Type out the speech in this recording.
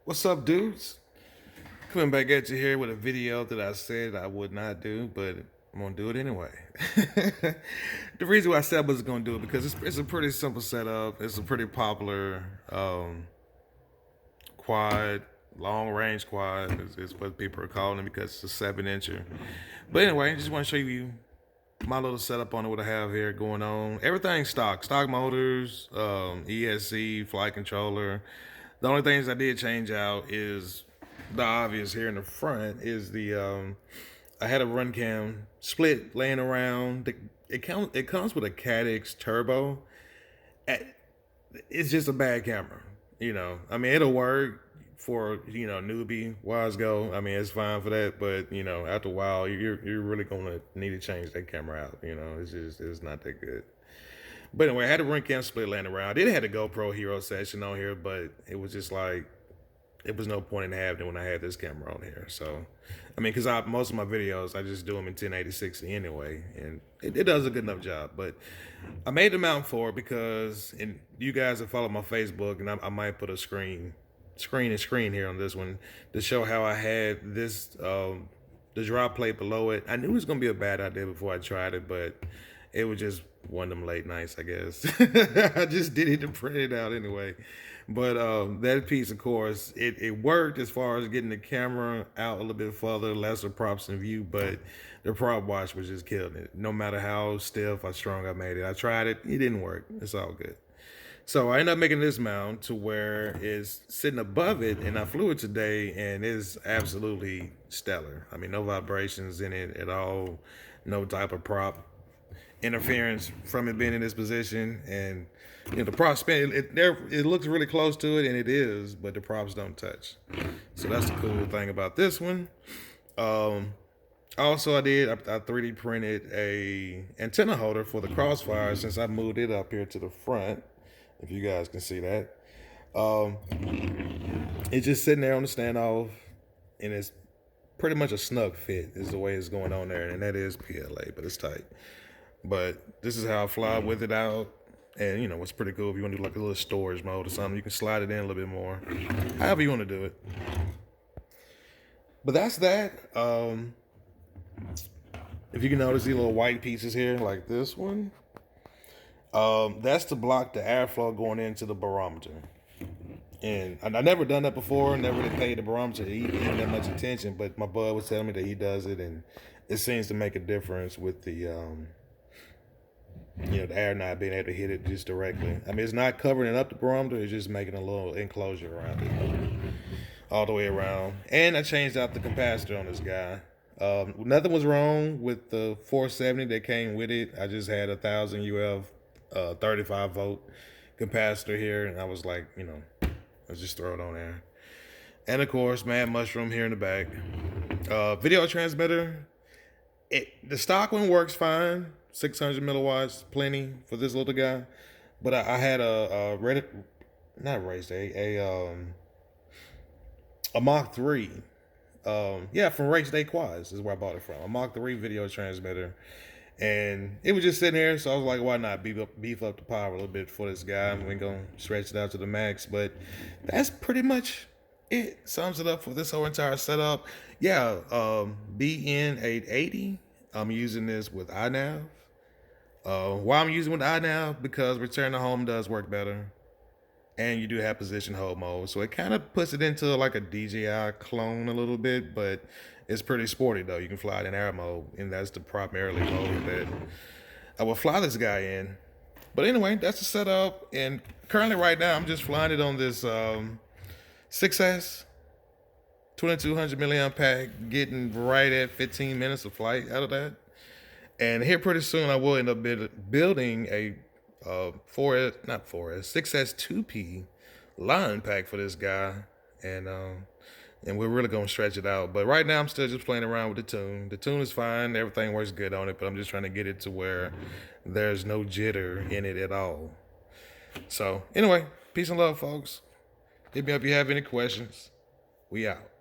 What's up, dudes? Coming back at you here with a video that I said I would not do, but I'm gonna do it anyway. The reason why I said I was gonna do it because it's a pretty simple setup. It's a pretty popular quad, long range quad is what people are calling it because it's a 7-incher. But anyway, I just want to show you my little setup on it, what I have here going on. Everything's stock motors, ESC, flight controller. The only things I did change out is the obvious here in the front is the I had a run cam split laying around. It comes with a Cadix turbo. It's just a bad camera, I mean, it'll work for newbie wise go. I mean, it's fine for that, but after a while, you're really gonna need to change that camera out. It's not that good. But anyway, I had a run cam split laying around. I did have a GoPro Hero session on here, but it was just like it was no point in having it when I had this camera on here. So, I mean, because most of my videos, I just do them in 1080/60 anyway, and it does a good enough job. But I made the mount for it because, and you guys have followed my Facebook, and I might put a screen here on this one to show how I had this, the drop plate below it. I knew it was going to be a bad idea before I tried it, but it was just one of them late nights, I guess. I just did it to print it out anyway. But that piece, of course, it worked as far as getting the camera out a little bit further, lesser props in view, but the prop wash was just killing it. No matter how stiff or strong I made it. I tried it. It didn't work. It's all good. So I ended up making this mount to where it's sitting above it, and I flew it today, and it's absolutely stellar. I mean, no vibrations in it at all, no type of prop interference from it being in this position, and the props spin. It looks really close to it, and it is, but the props don't touch. So that's the cool thing about this one. Also, I 3D printed a antenna holder for the Crossfire since I moved it up here to the front. If you guys can see that, it's just sitting there on the standoff, and it's pretty much a snug fit is the way it's going on there, and that is PLA, but it's tight. But this is how I fly with it out. And what's pretty cool, if you want to do like a little storage mode or something, you can slide it in a little bit more. However you want to do it. But that's that. If you can notice these little white pieces here, like this one, that's to block the airflow going into the barometer. And I've never done that before, never really paid the barometer even that much attention, but my bud was telling me that he does it, and it seems to make a difference with the the air not being able to hit it just directly. I mean, it's not covering up the barometer, it's just making a little enclosure around it, all the way around. And I changed out the capacitor on this guy. Nothing was wrong with the 470 that came with it. I just had 1000 UF 35 volt capacitor here, and I was like, let's just throw it on there. And of course, Mad Mushroom here in the back. Video transmitter, the stock one works fine. 600 milliwatts, plenty for this little guy. But I had a Mach 3. From Race Day Quads is where I bought it from. A Mach 3 video transmitter. And it was just sitting here, so I was like, why not beef up the power a little bit for this guy? We're going to stretch it out to the max. But that's pretty much it. Sums it up for this whole entire setup. BN880. I'm using this with INAV. Why I'm using with INAV? Because return to home does work better, and you do have position hold mode, so it kind of puts it into like a DJI clone a little bit, but it's pretty sporty though. You can fly it in air mode, and that's the primarily mode that I will fly this guy in. But anyway, that's the setup, and currently right now I'm just flying it on this 6S 2200 milliamp pack, getting right at 15 minutes of flight out of that. And here pretty soon I will end up building a 6S 2P line pack for this guy, and we're really gonna stretch it out. But right now I'm still just playing around with the tune. The tune is fine, everything works good on it, but I'm just trying to get it to where there's no jitter in it at all. So anyway, peace and love, folks. Hit me up if you have any questions. We out.